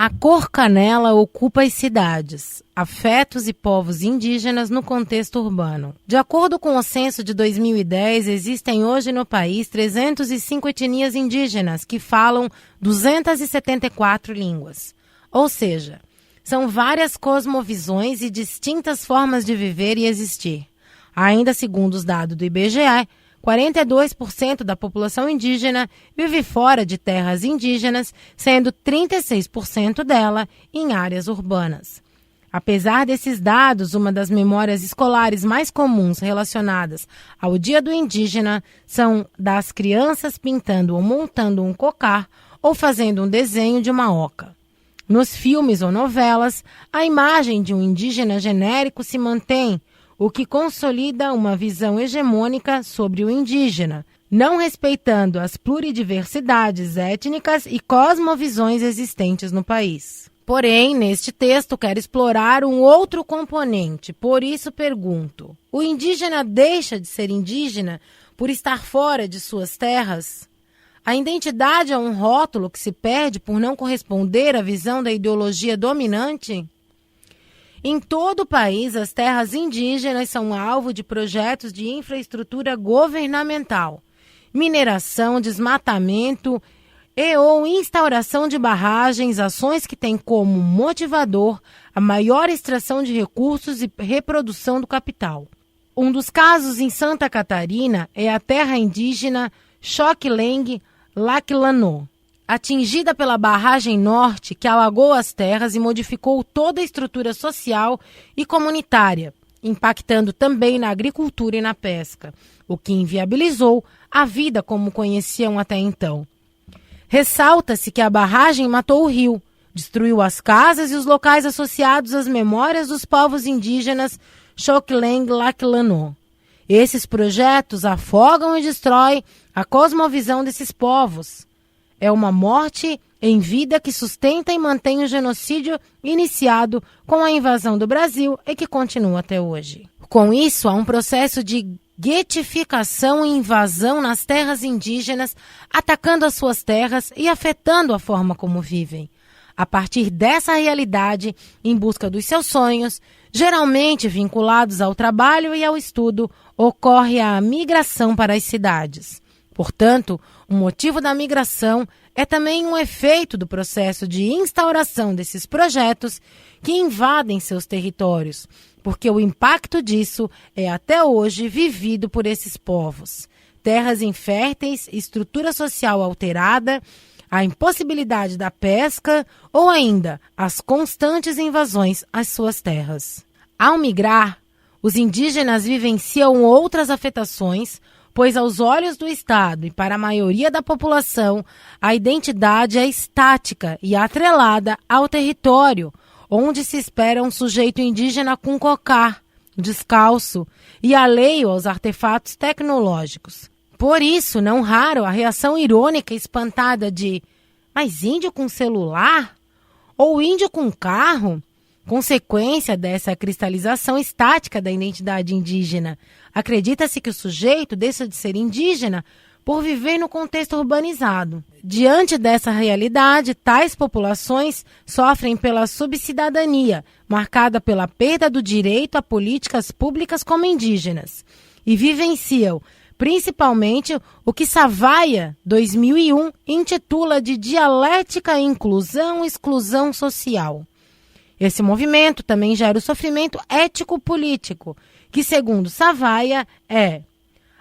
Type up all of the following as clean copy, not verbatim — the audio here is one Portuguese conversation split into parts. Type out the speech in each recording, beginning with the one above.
A cor canela ocupa as cidades, afetos e povos indígenas no contexto urbano. De acordo com o censo de 2010, existem hoje no país 305 etnias indígenas que falam 274 línguas. Ou seja, são várias cosmovisões e distintas formas de viver e existir. Ainda segundo os dados do IBGE, 42% da população indígena vive fora de terras indígenas, sendo 36% dela em áreas urbanas. Apesar desses dados, uma das memórias escolares mais comuns relacionadas ao Dia do Indígena são das crianças pintando ou montando um cocar ou fazendo um desenho de uma oca. Nos filmes ou novelas, a imagem de um indígena genérico se mantém, o que consolida uma visão hegemônica sobre o indígena, não respeitando as pluridiversidades étnicas e cosmovisões existentes no país. Porém, neste texto, quero explorar um outro componente, por isso pergunto: o indígena deixa de ser indígena por estar fora de suas terras? A identidade é um rótulo que se perde por não corresponder à visão da ideologia dominante? Em todo o país, as terras indígenas são alvo de projetos de infraestrutura governamental, mineração, desmatamento e ou instauração de barragens, ações que têm como motivador a maior extração de recursos e reprodução do capital. Um dos casos em Santa Catarina é a terra indígena Xoquileng Laclanô, atingida pela barragem norte que alagou as terras e modificou toda a estrutura social e comunitária, impactando também na agricultura e na pesca, o que inviabilizou a vida como conheciam até então. Ressalta-se que a barragem matou o rio, destruiu as casas e os locais associados às memórias dos povos indígenas Xoquileng Laclanô. Esses projetos afogam e destroem a cosmovisão desses povos. É uma morte em vida que sustenta e mantém o genocídio iniciado com a invasão do Brasil e que continua até hoje. Com isso, há um processo de guetificação e invasão nas terras indígenas, atacando as suas terras e afetando a forma como vivem. A partir dessa realidade, em busca dos seus sonhos, geralmente vinculados ao trabalho e ao estudo, ocorre a migração para as cidades. Portanto, o motivo da migração é também um efeito do processo de instauração desses projetos que invadem seus territórios, porque o impacto disso é até hoje vivido por esses povos. Terras inférteis, estrutura social alterada, a impossibilidade da pesca ou ainda as constantes invasões às suas terras. Ao migrar, os indígenas vivenciam outras afetações, pois aos olhos do Estado e para a maioria da população, a identidade é estática e atrelada ao território, onde se espera um sujeito indígena com cocar, descalço e alheio aos artefatos tecnológicos. Por isso, não raro, a reação irônica e espantada de "mas índio com celular? Ou índio com carro?" Consequência dessa cristalização estática da identidade indígena, acredita-se que o sujeito deixa de ser indígena por viver no contexto urbanizado. Diante dessa realidade, tais populações sofrem pela subcidadania, marcada pela perda do direito a políticas públicas como indígenas, e vivenciam principalmente o que Savaia, 2001, intitula de dialética inclusão e exclusão social. Esse movimento também gera o sofrimento ético-político, que, segundo Savaia, é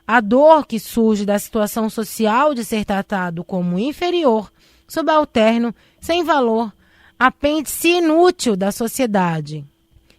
a dor que surge da situação social de ser tratado como inferior, subalterno, sem valor, apêndice inútil da sociedade,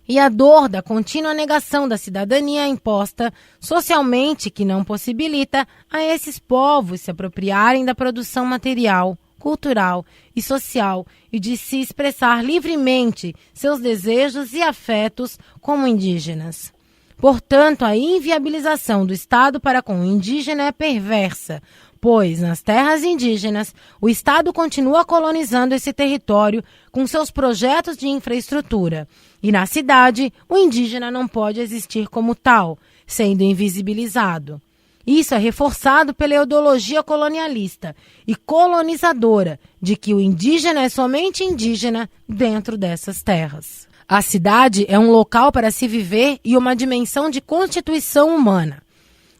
e a dor da contínua negação da cidadania imposta socialmente que não possibilita a esses povos se apropriarem da produção material, cultural e social e de se expressar livremente seus desejos e afetos como indígenas. Portanto, a inviabilização do Estado para com o indígena é perversa, pois nas terras indígenas o Estado continua colonizando esse território com seus projetos de infraestrutura e na cidade o indígena não pode existir como tal, sendo invisibilizado. Isso é reforçado pela ideologia colonialista e colonizadora de que o indígena é somente indígena dentro dessas terras. A cidade é um local para se viver e uma dimensão de constituição humana.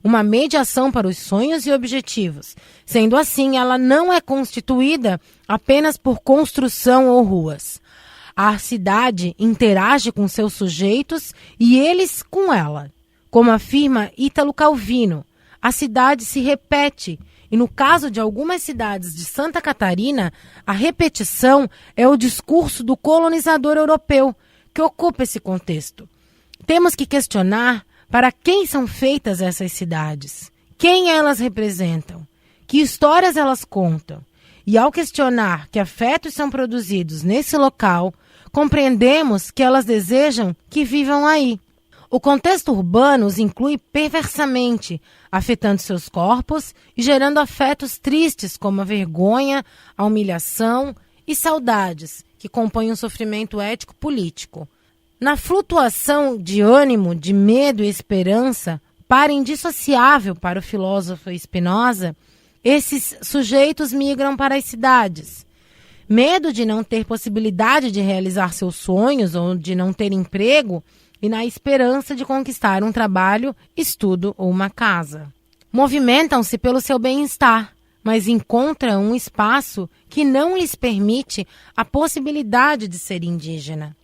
Uma mediação para os sonhos e objetivos. Sendo assim, ela não é constituída apenas por construção ou ruas. A cidade interage com seus sujeitos e eles com ela. Como afirma Ítalo Calvino, a cidade se repete e, no caso de algumas cidades de Santa Catarina, a repetição é o discurso do colonizador europeu que ocupa esse contexto. Temos que questionar para quem são feitas essas cidades, quem elas representam, que histórias elas contam. E ao questionar que afetos são produzidos nesse local, compreendemos que elas desejam que vivam aí. O contexto urbano os inclui perversamente, afetando seus corpos e gerando afetos tristes como a vergonha, a humilhação e saudades, que compõem um sofrimento ético-político. Na flutuação de ânimo, de medo e esperança, par indissociável para o filósofo Spinoza, esses sujeitos migram para as cidades. Medo de não ter possibilidade de realizar seus sonhos ou de não ter emprego e na esperança de conquistar um trabalho, estudo ou uma casa. Movimentam-se pelo seu bem-estar, mas encontram um espaço que não lhes permite a possibilidade de ser indígena.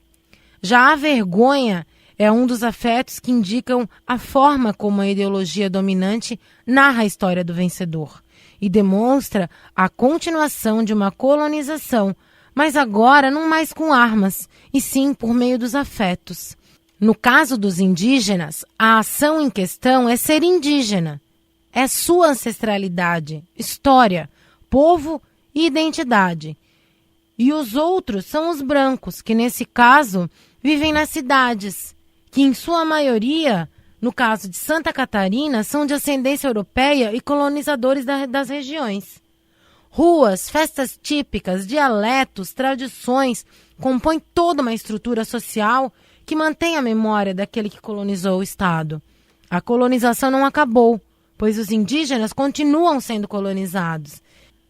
Já a vergonha é um dos afetos que indicam a forma como a ideologia dominante narra a história do vencedor e demonstra a continuação de uma colonização, mas agora não mais com armas, e sim por meio dos afetos. No caso dos indígenas, a ação em questão é ser indígena. É sua ancestralidade, história, povo e identidade. E os outros são os brancos, que nesse caso vivem nas cidades, que em sua maioria, no caso de Santa Catarina, são de ascendência europeia e colonizadores das regiões. Ruas, festas típicas, dialetos, tradições compõem toda uma estrutura social que mantém a memória daquele que colonizou o Estado. A colonização não acabou, pois os indígenas continuam sendo colonizados.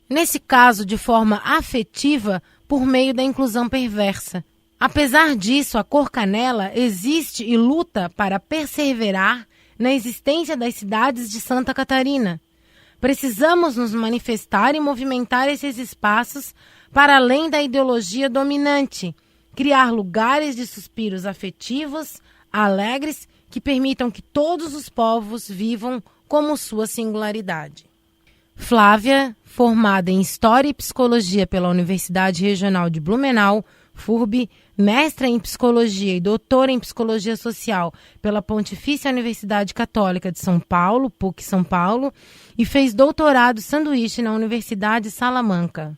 Nesse caso, de forma afetiva, por meio da inclusão perversa. Apesar disso, a cor canela existe e luta para perseverar na existência das cidades de Santa Catarina. Precisamos nos manifestar e movimentar esses espaços para além da ideologia dominante, criar lugares de suspiros afetivos, alegres, que permitam que todos os povos vivam como sua singularidade. Flávia, formada em História e Psicologia pela Universidade Regional de Blumenau, FURB, mestra em Psicologia e doutora em Psicologia Social pela Pontifícia Universidade Católica de São Paulo, PUC São Paulo, e fez doutorado sanduíche na Universidade Salamanca.